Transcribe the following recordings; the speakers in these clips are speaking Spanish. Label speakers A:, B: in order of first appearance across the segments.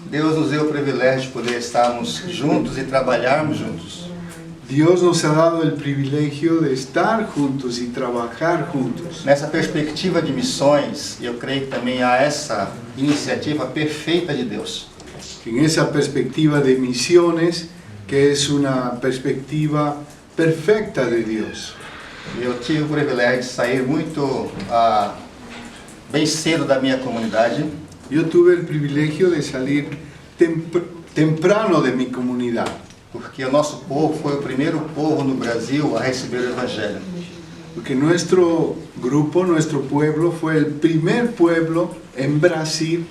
A: Deus nos deu o privilégio de poder estarmos juntos e trabalharmos juntos.
B: Dios nos ha dado el privilegio de estar juntos y trabajar juntos.
A: Nessa perspectiva de missões, eu creio que também há essa iniciativa perfeita de Deus.
B: En esa perspectiva de misiones, que es una perspectiva perfecta de Dios.
A: Eu tive o privilégio de sair muito bem cedo da minha comunidade.
B: Yo tuve el privilegio de salir temprano de mi comunidad.
A: Porque o nosso povo foi o primeiro povo no Brasil a receber o Evangelho.
B: Porque nuestro grupo, nuestro pueblo, fue el primer pueblo en Brasil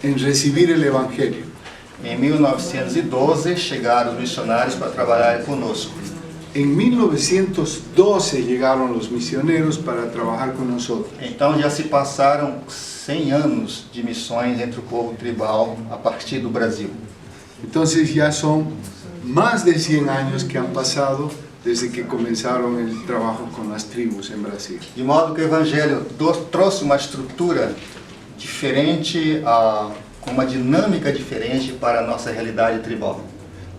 B: en recibir el Evangelio.
A: Em 1912 chegaram os missionários para trabalhar conosco.
B: En 1912 llegaron los misioneros para trabajar con nosotros.
A: Então já se passaram 100 anos de missões entre o povo tribal a partir do Brasil.
B: Entonces ya son más de 100 años que han pasado desde que comenzaron el trabajo con las tribus en Brasil.
A: De modo que o Evangelho trouxe uma estrutura diferente, com uma dinâmica diferente para a nossa realidade tribal.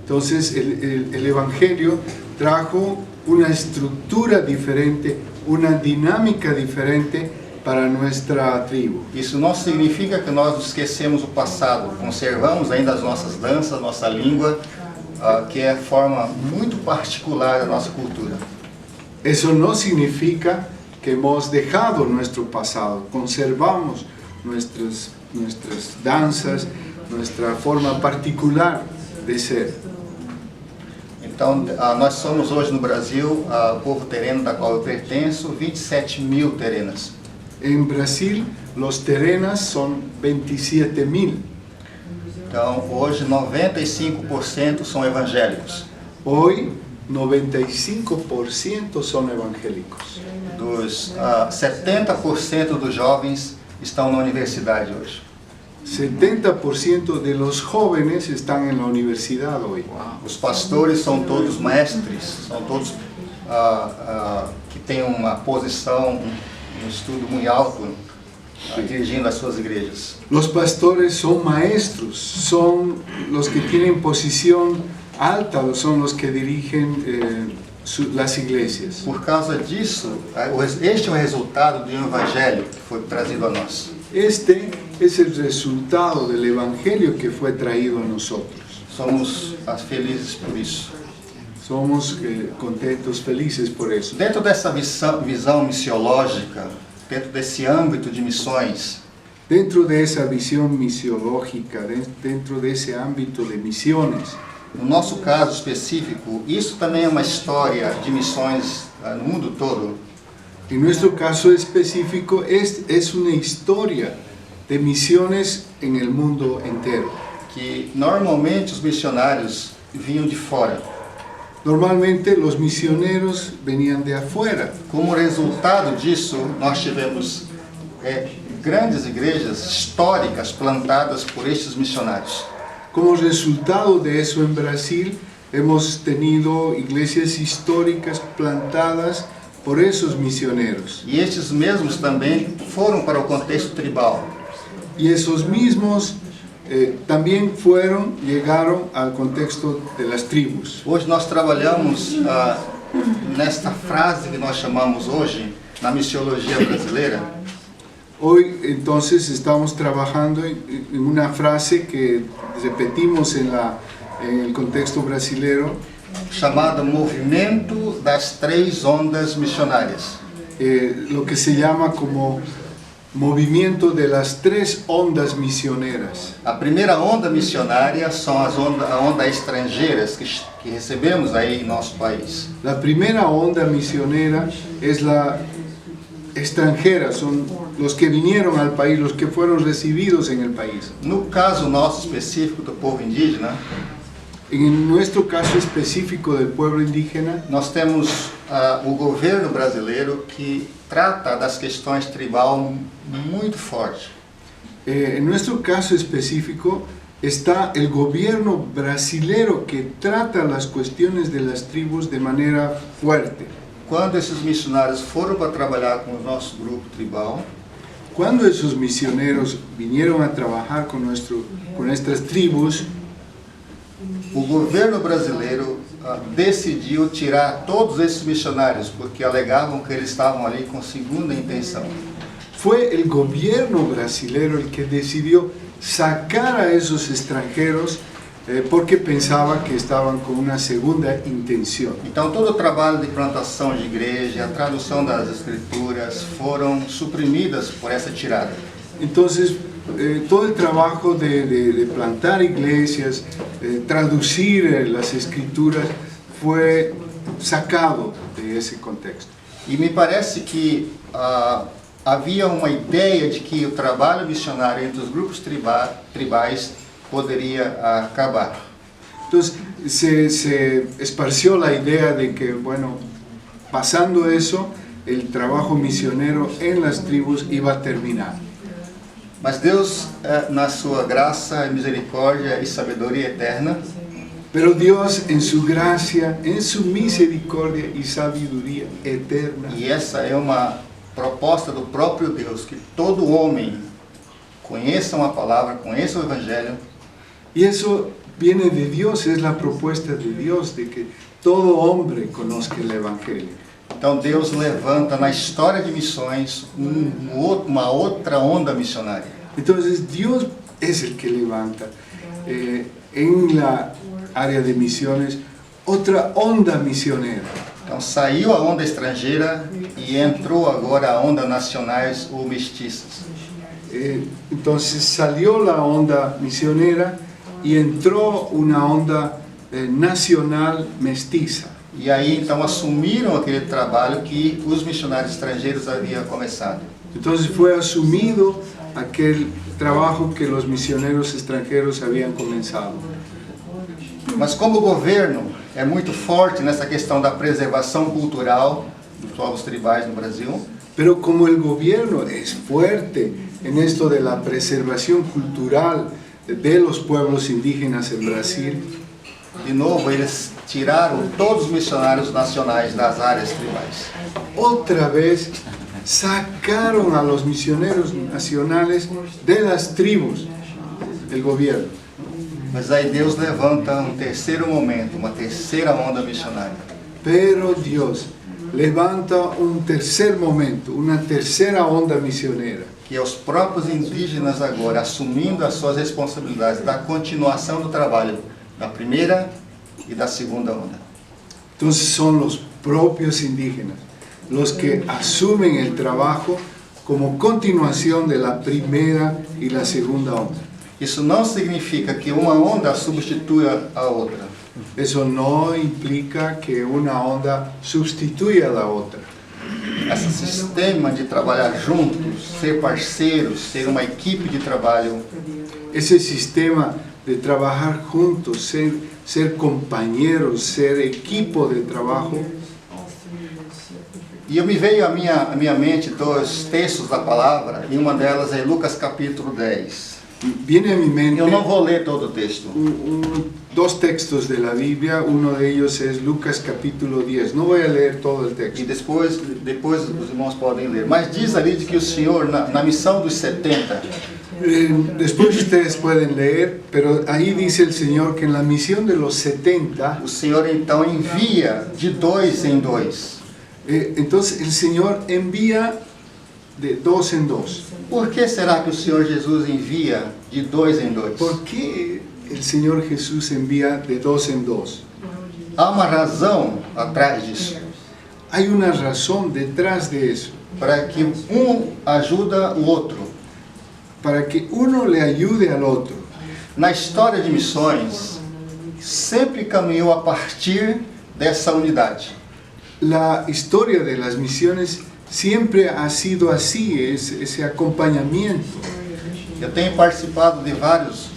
B: Entonces el Evangelio trajo una estructura diferente, una dinámica diferente para nuestra tribo.
A: Isso não significa que nós esquecemos o passado, conservamos ainda as nossas danças, nossa língua, que é a forma muito particular da nossa cultura.
B: Eso no significa que hemos dejado nuestro pasado, conservamos nuestras danças, nuestra forma particular de ser.
A: Então, nós somos hoje no Brasil, o povo tereno da qual eu pertenço, 27.000 terenas.
B: En Brasil, los terenas son 27.000.
A: Então, hoje 95% são evangélicos.
B: Hoy, 95% son evangélicos.
A: Dos 70% dos jovens estão na universidade hoje.
B: 70% de los jóvenes están en la universidad hoy.
A: Os pastores são todos mestres, são todos que têm uma posição, um estudo muito alto, dirigindo as suas igrejas.
B: Los pastores son maestros, son los que tienen posición alta, son los que dirigen las iglesias.
A: Por causa disso, este é o resultado do evangelho que foi trazido a nós.
B: Este es el resultado del evangelio que fue traído a nosotros.
A: Somos felizes por isso.
B: Somos contentos, felices por eso.
A: Dentro dessa visão missiológica, dentro desse âmbito de missões,
B: dentro de esa visión misiológica, dentro de ese ámbito de misiones,
A: no nosso caso específico, isso também é uma história de missões no mundo todo.
B: En nuestro caso específico es una historia de misiones en el mundo entero.
A: Que normalmente os missionários vinham de fora.
B: Normalmente los misioneros venían de afuera.
A: Como resultado disso, nós tivemos grandes igrejas históricas plantadas por estes missionários.
B: Como resultado de eso en Brasil, hemos tenido iglesias históricas plantadas por esos misioneros.
A: E estes mesmos também foram para o contexto tribal.
B: Y esos mismos también llegaron al contexto de las tribus.
A: Hoje nós trabalhamos nesta frase que nós chamamos hoje, na missiologia brasileira.
B: Hoy entonces estamos trabajando en una frase que repetimos en el contexto brasileiro,
A: chamada Movimento das Três Ondas Missionárias.
B: Lo que se llama como movimiento de las tres ondas misioneras.
A: A primeira onda missionária são a onda estrangeiras que recebemos aí em nosso país.
B: La primera onda misionera es la extranjera, son los que vinieron al país, los que fueron recibidos en el país.
A: No caso nosso específico do povo indígena,
B: en nuestro caso específico del pueblo indígena,
A: nós temos o governo brasileiro que trata das questões tribal muito forte.
B: En nuestro caso específico está el gobierno brasilero que trata las cuestiones de las tribus de manera fuerte.
A: Quando esses missionários foram para trabalhar com o nosso grupo tribal,
B: Cuando esos misioneros vinieron a trabajar con nuestras tribus,
A: o governo brasileiro decidiu tirar todos esses missionários, porque alegavam que eles estavam ali com segunda intenção.
B: fue el gobierno brasilero el que decidió sacar a esos extranjeros porque pensaba que estaban con una segunda intención.
A: Então todo o trabalho de plantação de igreja, a tradução das escrituras foram suprimidas por essa tirada.
B: Entonces, todo el trabajo de plantar iglesias, traducir las escrituras, fue sacado de ese contexto.
A: E me parece que havia uma ideia de que o trabalho missionário entre os grupos tribais poderia acabar.
B: Entonces, se esparció la idea de que, bueno, pasando eso, el trabajo misionero en las tribus iba a terminar.
A: Mas Deus, na sua graça, misericórdia e sabedoria eterna,
B: Pero Dios, en su gracia, en su misericordia y sabiduría eterna,
A: e essa é uma proposta do próprio Deus, que todo homem conheça uma palavra, conheça o Evangelho,
B: y eso viene de Dios, es la propuesta de Dios, de que todo hombre conozca el Evangelio.
A: então Deus levanta na história de missões uma outra onda missionária.
B: Entonces Dios es el que levanta en la área de misiones otra onda misionera.
A: Então saiu a onda estrangeira e entrou agora a onda nacionais ou mestiças.
B: Entonces salió la onda misionera y entró una onda nacional mestiza.
A: E aí então assumiram aquele trabalho que os missionários estrangeiros haviam começado.
B: Entonces fue asumido aquel trabajo que los misioneros extranjeros habían comenzado.
A: Mas como o governo é muito forte nessa questão da preservação cultural dos povos tribais no Brasil,
B: Pero como el gobierno es fuerte en esto de la preservación cultural de los pueblos indígenas en Brasil,
A: de novo eles tiraram todos os missionários nacionais das áreas tribais.
B: otra vez sacaron a los misioneros nacionales de las tribus, el gobierno.
A: Mas aí Deus levanta um terceiro momento, uma terceira onda missionária.
B: Pero Dios levanta un tercer momento, una tercera onda misionera,
A: Que é os próprios indígenas agora assumindo as suas responsabilidades da continuação do trabalho da primeira e da segunda onda.
B: Entonces son los propios indígenas los que asumen el trabajo como continuación de la primera y la segunda onda.
A: Isso não significa que uma onda substitua a outra.
B: Eso no implica que una onda sustituya a la otra.
A: Esse sistema de trabalhar juntos, ser parceiros, ser uma equipe de trabalho,
B: Ese sistema de trabajar juntos, ser compañeros, ser equipo de trabajo.
A: e eu me veio à minha mente dois textos da palavra, e uma delas é Lucas capítulo 10.
B: Viene a mi mente
A: Eu não vou ler todo o texto,
B: dos textos de la Biblia, uno de ellos es Lucas capítulo 10. No voy a leer todo el
A: e
B: texto.
A: depois os irmãos podem ler. Mas diz ali de que o Senhor, na missão dos 70,
B: Después ustedes pueden leer, pero ahí dice el Señor que en la misión de los 70,
A: o Senhor então envia de dois em dois.
B: entonces el Señor envía de dos en dos.
A: Por que será que o Senhor Jesus envia de dois em dois?
B: ¿Por qué el Señor Jesús envía de dos en dos?
A: Há uma razão atrás disso,
B: Hay una razón detrás de eso,
A: para que um ajuda o outro.
B: para que uno le ayude al otro.
A: Na história de missões, sempre caminhou a partir dessa unidade.
B: La historia de las misiones siempre ha sido así, ese acompañamiento.
A: Eu tenho participado de várias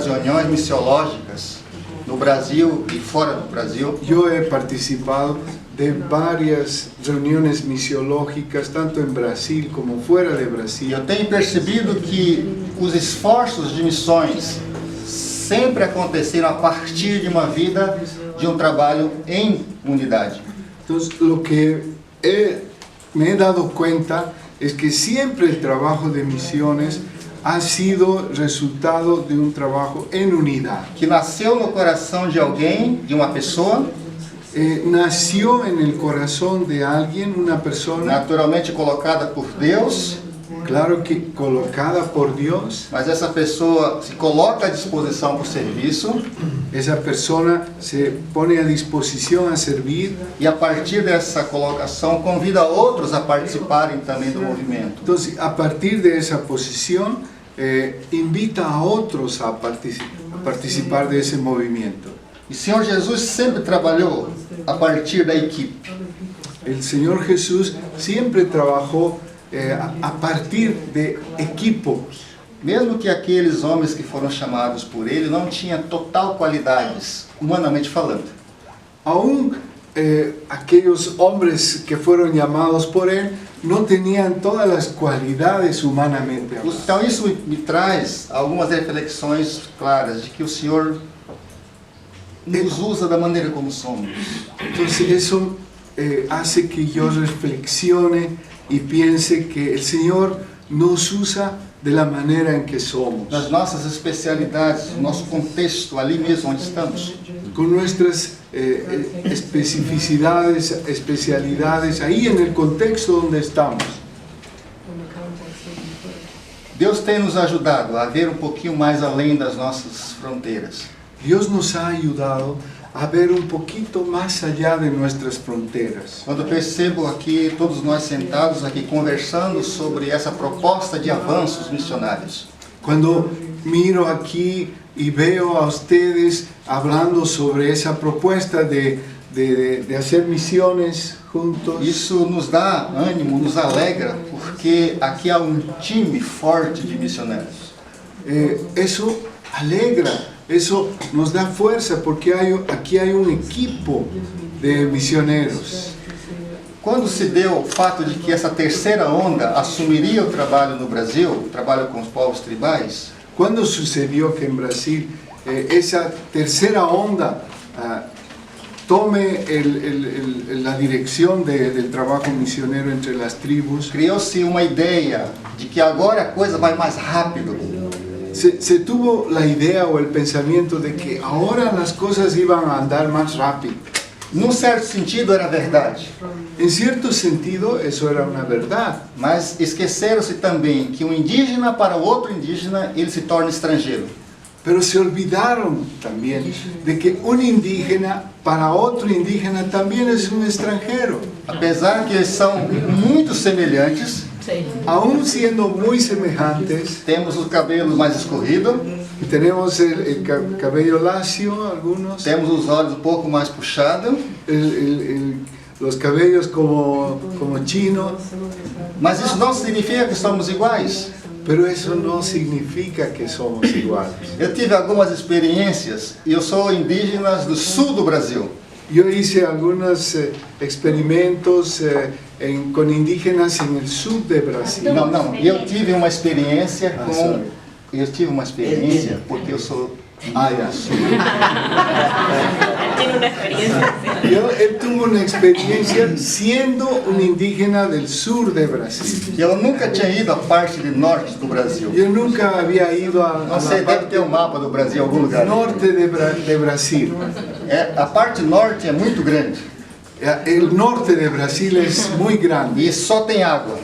A: reuniões missiológicas no Brasil e fora do Brasil.
B: Yo he participado de varias reuniones misiológicas, tanto en Brasil como fuera de
A: E
B: Brasil.
A: eu tenho percebido que os esforços de missões sempre aconteceram a partir de uma vida, de um trabalho em unidade.
B: Entonces, lo que me he dado cuenta es que siempre el trabajo de misiones ha sido resultado de un trabajo en unidad.
A: que nasceu no coração de alguém, de uma pessoa,
B: Nació en el corazón de alguien, una persona,
A: naturalmente colocada por Deus,
B: claro que colocada por Dios.
A: mas essa pessoa se coloca à disposição para o serviço,
B: Esa persona se pone a disposición a servir.
A: e a partir dessa colocação convida outros a participarem também do movimento.
B: Entonces, a partir de esa posición, invita a otros a participar de ese movimiento.
A: E o Senhor Jesus sempre trabalhou a partir da equipe.
B: El Señor Jesús siempre trabajó a partir de equipos.
A: Mesmo que aqueles homens que foram chamados por ele não tinham total qualidades, humanamente falando.
B: Aún aquellos hombres que fueron llamados por Él no tenían todas las cualidades humanamente hablando.
A: Então isso me traz algumas reflexões claras de que o Senhor nos usa da maneira como somos.
B: Entonces eso hace que yo reflexione y piense que el Señor nos usa de la manera en que somos,
A: Nas nossas especialidades, no nosso contexto, ali mesmo onde estamos.
B: con nuestras especialidades, ahí en el contexto donde estamos.
A: Deus tem nos ajudado a ver um pouquinho mais além das nossas fronteiras.
B: Dios nos ha ayudado a ver un poquito más allá de nuestras fronteras.
A: Quando eu percebo aqui, todos nós sentados aqui conversando sobre essa proposta de avanços missionários.
B: Cuando miro aquí y veo a ustedes hablando sobre esa propuesta de hacer misiones juntos,
A: Isso nos dá ânimo, nos alegra, porque aqui há um time forte de missionários.
B: eso alegra, eso nos da fuerza, porque aquí hay un equipo de misioneros.
A: Quando se deu o fato de que essa terceira onda assumiria o trabalho no Brasil, o trabalho com os povos tribais,
B: ¿Cuándo sucedió que en Brasil esa tercera onda tome la dirección del trabajo misionero entre las tribus?
A: criou-se uma ideia de que agora a coisa vai mais rápido.
B: Se tuvo la idea o el pensamiento de que ahora las cosas iban a andar más rápido.
A: Num certo sentido era verdade,
B: En cierto sentido, eso era una verdad.
A: mas esqueceram-se também que um indígena para o outro indígena ele se torna estrangeiro.
B: Pero se olvidaron también de que un indígena para otro indígena también es un extranjero.
A: Apesar que eles são muito semelhantes,
B: Aún siendo muy semejantes,
A: temos os cabelos mais escorridos,
B: tenemos el cabello lacio, algunos,
A: temos os olhos um pouco mais puxados,
B: los cabellos como chinos,
A: mas isso não significa que somos iguais.
B: pero eso no significa que somos iguales.
A: Eu tive algumas experiências e eu sou indígena do sul do Brasil.
B: Yo hice algunos experimentos con indígenas en el sur de Brasil.
A: Não, eu tive uma experiência com...
B: sorry.
A: Eu tive uma experiência porque eu sou...
B: Ya.
C: Tiene una experiencia.
B: Él tuvo una experiencia siendo un indígena del sur de Brasil.
A: Eu nunca tinha ido à parte de norte do Brasil.
B: Yo nunca había ido a
A: Não sei,
B: la
A: deve
B: parte
A: ter um mapa do Brasil em algum lugar.
B: norte de Brasil.
A: A parte norte é muito grande
B: El norte de Brasil es muy grande
A: e só tem água.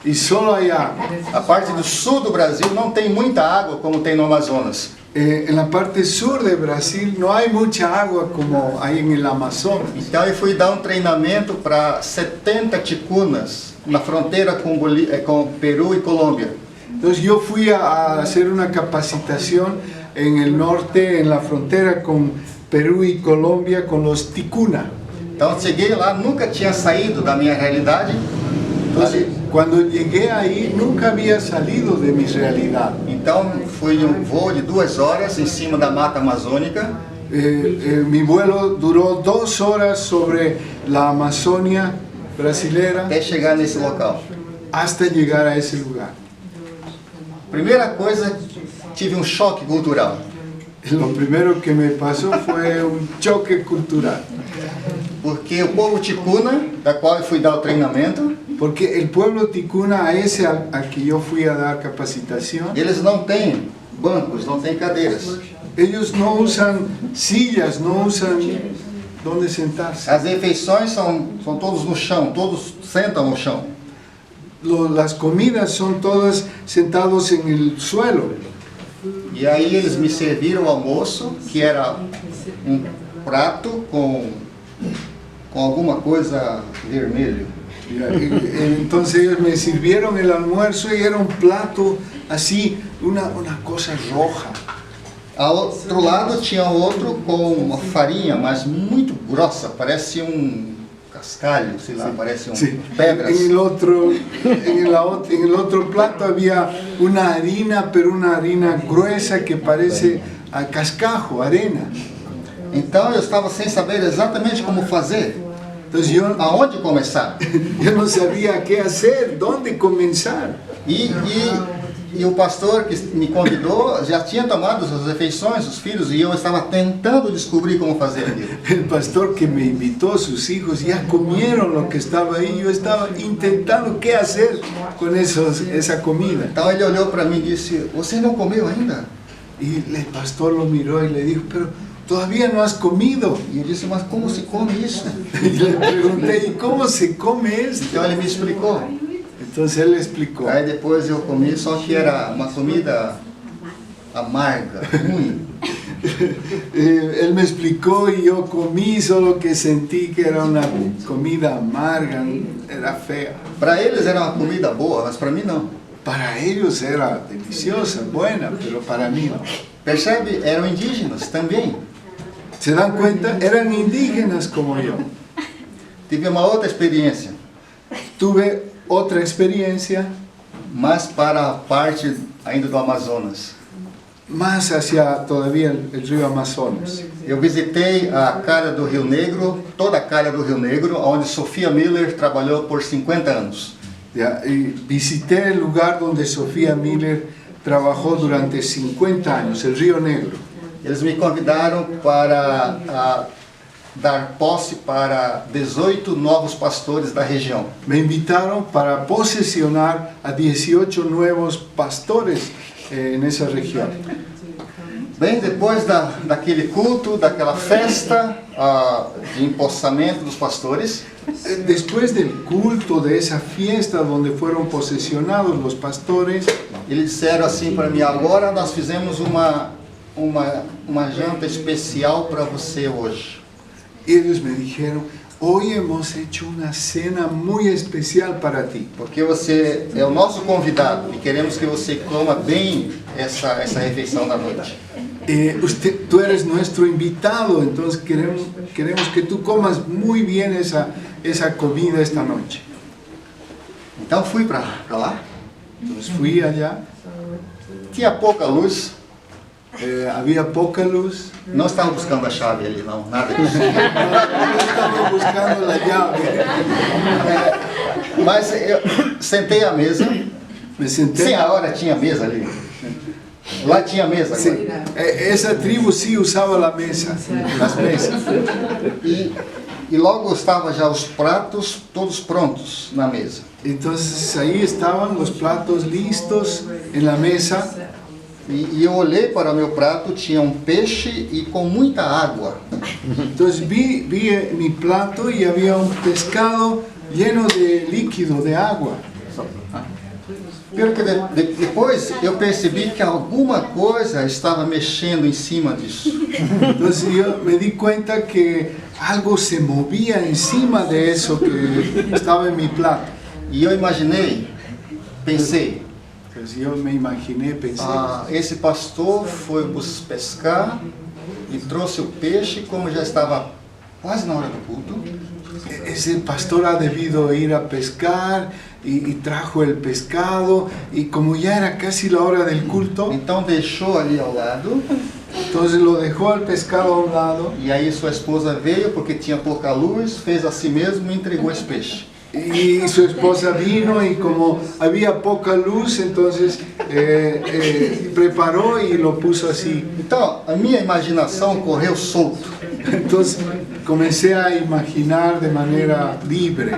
B: y solo hay agua.
A: A parte do sul do Brasil não tem muita água como tem no Amazonas.
B: En la parte sur de Brasil no hay mucha agua como hay en el Amazonas.
A: Então eu fui dar um treinamento para 70 ticunas na fronteira com Peru e Colômbia.
B: Entonces yo fui a hacer una capacitación en el norte, en la frontera con Perú y Colombia, con los ticuna.
A: Então cheguei lá, nunca tinha saído da minha realidade.
B: Entonces, cuando llegué ahí, nunca había salido de mi realidad.
A: Então fui um voo de 2 horas em cima da mata amazônica.
B: Mi vuelo duró 2 horas sobre la Amazonia brasilera
A: Até chegar nesse local.
B: hasta llegar a ese lugar.
A: Primeira coisa, tive um choque cultural.
B: Lo primero que me pasó fue un choque cultural.
A: Porque o povo ticuna, da qual eu fui dar o treinamento,
B: Porque el pueblo ticuna, a ese a que yo fui a dar capacitación,
A: eles não têm bancos, não têm cadeiras.
B: ellos no usan sillas, no usan donde sentarse.
A: As refeições são todos no chão, todos sentam no chão.
B: Las comidas son todas sentados en el suelo.
A: E aí eles me serviram o almoço, que era um prato com alguma coisa vermelho.
B: Entonces ellos me sirvieron el almuerzo y era un plato así, una cosa roja.
A: Ao outro lado tinha outro com uma farinha, mas muito grossa, parece cascalho, sei lá, parece pedras.
B: En el otro plato había una harina, pero una harina gruesa que parece a cascajo, arena.
A: Então eu estava sem saber exatamente como fazer.
B: Entonces yo,
A: aonde começar?
B: Yo no sabía qué hacer, dónde comenzar.
A: E o pastor que me convidou já tinha tomado as refeições, os filhos, e eu estava tentando descobrir como fazer aquilo.
B: El pastor que me invitó, sus hijos ya comieron lo que estaba ahí. Yo estaba intentando qué hacer con esa comida.
A: Então ele olhou para mim e disse: "Você não comeu ainda?"
B: Y el pastor lo miró y le dijo: "Pero todavía no has comido."
A: E eu disse: "Mas como se come isso?"
B: Y le pregunté: "¿Y cómo se come esto?"
A: Então ele me explicou.
B: Entonces él explicó.
A: Aí depois eu comi, só que era uma comida amarga, ruim.
B: Él me explicó y yo comí, solo que sentí que era una comida amarga, era fea.
A: Para eles era uma comida boa, mas para mim não.
B: Para ellos era deliciosa, buena, pero para mí no.
A: Percebe? Eram indígenas também.
B: ¿Se dan cuenta? Eran indígenas como yo.
A: Tive uma outra experiência.
B: Tuve otra experiencia.
A: Mas para a parte ainda do Amazonas.
B: Más hacia todavía el río Amazonas.
A: Eu visitei a calha do Rio Negro, toda a calha do Rio Negro, onde Sofia Miller trabalhou por 50 anos.
B: Y visité el lugar donde Sofía Miller trabajó durante 50 años, el Río Negro.
A: Eles me convidaram para dar posse para 18 novos pastores da região.
B: Me invitaron para posesionar a 18 nuevos pastores en esa región.
A: Bem, depois daquele culto, daquela festa de empossamento dos pastores,
B: Después del culto, de esa fiesta donde fueron posesionados los pastores,
A: eles disseram assim para mim: agora nós fizemos uma janta especial para você hoje.
B: ellos me dijeron: hoy hemos hecho una cena muy especial para ti.
A: Porque você é o nosso convidado e queremos que você coma bem essa refeição da noite.
B: Tú eres nuestro invitado, entonces queremos que tú comas muy bien esa comida esta noche.
A: Então fui para lá.
B: Entonces fui allá,
A: Tinha pouca luz.
B: había poca luz.
A: Não estava buscando a chave ali, não, nada disso.
B: Yo estaba buscando la llave.
A: Mas eu sentei à mesa.
B: Me senté.
A: Sim, a hora tinha mesa ali. Lá tinha mesa agora.
B: Sí, esa tribu sí usaba la mesa, las mesas.
A: E logo estavam já os pratos todos prontos na mesa.
B: Entonces ahí estaban los platos listos en la mesa.
A: E eu olhei para o meu prato, tinha um peixe e com muita água.
B: Entonces vi mi plato y había un pescado lleno de líquido, de agua.
A: Pelo que depois eu percebi que alguma coisa estava mexendo em cima disso.
B: Entonces yo me di cuenta que algo se movía encima de eso que estaba en mi plato.
A: E eu pensei,
B: Entonces yo me imaginé, pensé,
A: esse pastor foi pescar e trouxe o peixe, como já estava quase na hora do culto.
B: ese pastor ha debido ir a pescar y trajo el pescado, y como ya era casi la hora del culto,
A: Então deixou ali ao lado,
B: entonces lo dejó al pescado a un lado,
A: e aí sua esposa veio porque tinha pouca luz, fez a si mesmo e entregou esse peixe.
B: y su esposa vino y como había poca luz, entonces preparó y lo puso así.
A: Então a minha imaginação correu solto.
B: Entonces comencé a imaginar de manera libre.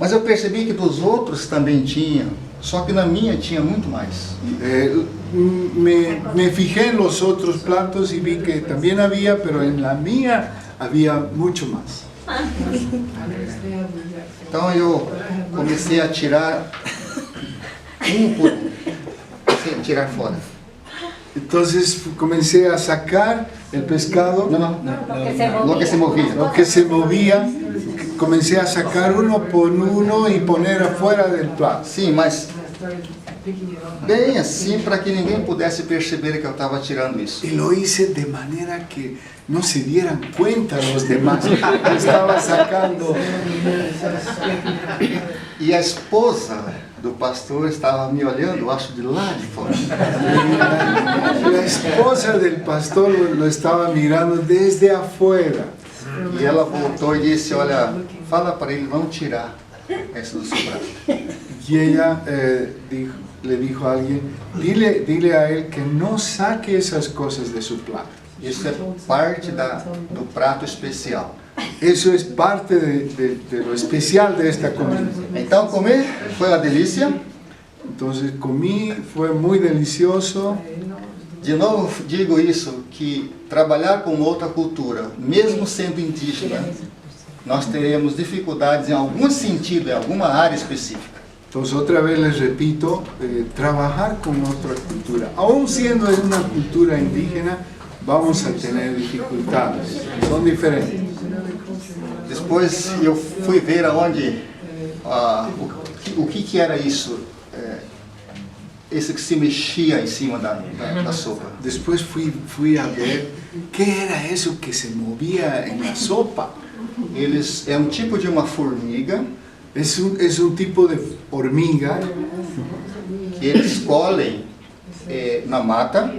A: Mas eu percebi que dos outros também tinha, só que na minha tinha muito mais.
B: Me fijé en los otros platos y vi que también había, pero en la mía había mucho más.
A: Então eu comecei a tirar por um, comecei a tirar fora.
B: Entonces comencé a sacar el pescado,
A: Lo que se movia.
B: lo que se movía, comencé a sacar uno por uno y poner afuera del plato.
A: Sim, mas bem assim para que ninguém pudesse perceber que eu estava tirando isso.
B: Y lo hice de manera que no se dieran cuenta los demás que estaba sacando.
A: E a esposa do pastor estava me olhando, eu acho, de lá de fora.
B: La esposa del pastor lo estaba mirando desde afuera.
A: E ela voltou e disse, olha, fala para ele não tirar essa do seu prato.
B: Y ella le dijo a alguien, dile a él que no saque esas cosas de su plato.
A: Isso é parte do prato especial.
B: Eso es parte de lo especial de esta comida.
A: Então comer foi uma delícia.
B: Entonces comí, fue muy delicioso.
A: De novo digo isso, que trabalhar com outra cultura, mesmo sendo indígena, nós teremos dificuldades em algum sentido, em alguma área específica.
B: Entonces otra vez les repito, trabajar con otra cultura, aún siendo una cultura indígena, vamos a tener dificultades, son diferentes.
A: Depois eu fui ver aonde, o que era isso, esse que se mexia em cima da sopa.
B: Después fui a ver qué era eso que se movía en la sopa.
A: É um tipo de uma formiga.
B: Es un tipo de hormiga
A: Que eles colhem na mata.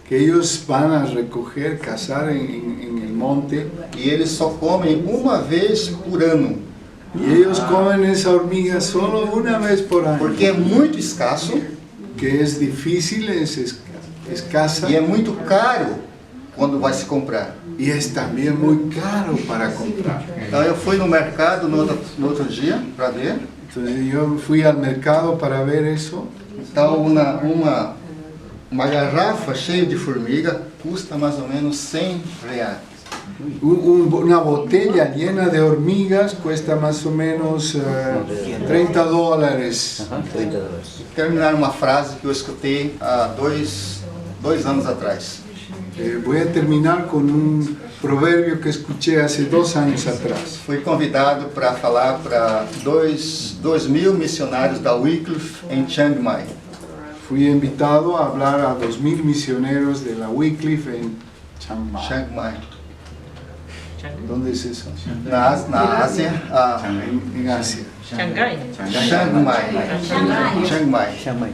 B: Que ellos van a recoger, cazar en el monte.
A: E eles só comem uma vez por ano.
B: Y ellos comen esa hormiga solo una vez por año.
A: Porque é muito escasso.
B: Que es difícil, es escasa.
A: E é muito caro quando vai se comprar.
B: Y es también muy caro para comprar.
A: Então eu fui no mercado no outro dia para ver.
B: Entonces yo fui al mercado para ver eso.
A: Então uma garrafa cheia de formiga custa mais ou menos R$100.
B: Una botella llena de hormigas cuesta más o menos $30.
A: Terminar uma frase que eu escutei há dois anos atrás.
B: Voy a terminar con un proverbio que escuché hace 2 años atrás.
A: Fui convidado para falar para 2.000 missionários da Wycliffe em Chiang Mai.
B: Fui invitado a hablar a 2.000 misioneros de la Wycliffe en Chiang Mai.
A: Chiang Mai.
B: ¿Dónde es eso?
A: Na Ásia.
B: En Asia.
C: Xangai.
A: Chiang Mai.
D: Chiang Mai.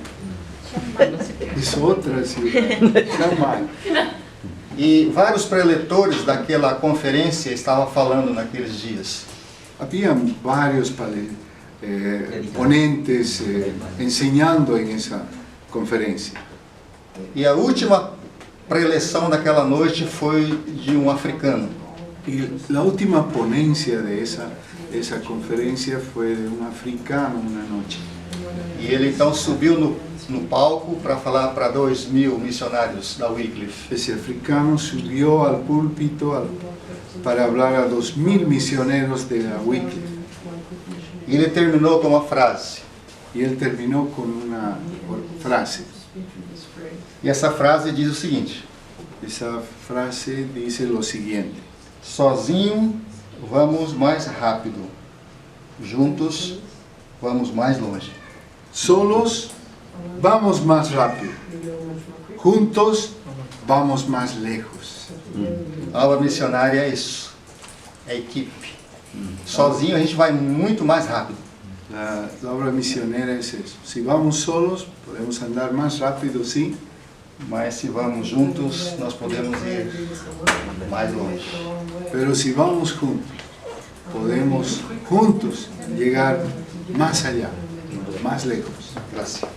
B: Es otra ciudad. Chiang Mai.
A: E vários preletores daquela conferência estavam falando naqueles dias.
B: Había varios ponentes enseñando en esa conferencia.
A: E a última preleção daquela noite foi de um africano.
B: Y la última ponencia de esa conferencia fue de un africano una noche.
A: E ele então subiu no palco para falar para 2.000 missionários da Wycliffe.
B: Ese africano subió al púlpito para hablar a 2.000 misioneros de la Wycliffe.
A: E ele terminou com uma frase.
B: Y él terminó con una frase.
A: E essa frase diz o seguinte:
B: Esa frase dice lo siguiente:
A: sozinho vamos mais rápido, juntos vamos mais longe.
B: solos vamos más rápido, juntos vamos más lejos.
A: A obra missionária é isso, é equipe. Sozinho a gente vai muito mais rápido.
B: La obra misionera es eso. Si vamos solos, podemos andar más rápido, sí,
A: Mas se vamos juntos, nós podemos ir mais longe.
B: pero si vamos juntos, podemos juntos llegar más allá, más lejos.
A: Graças.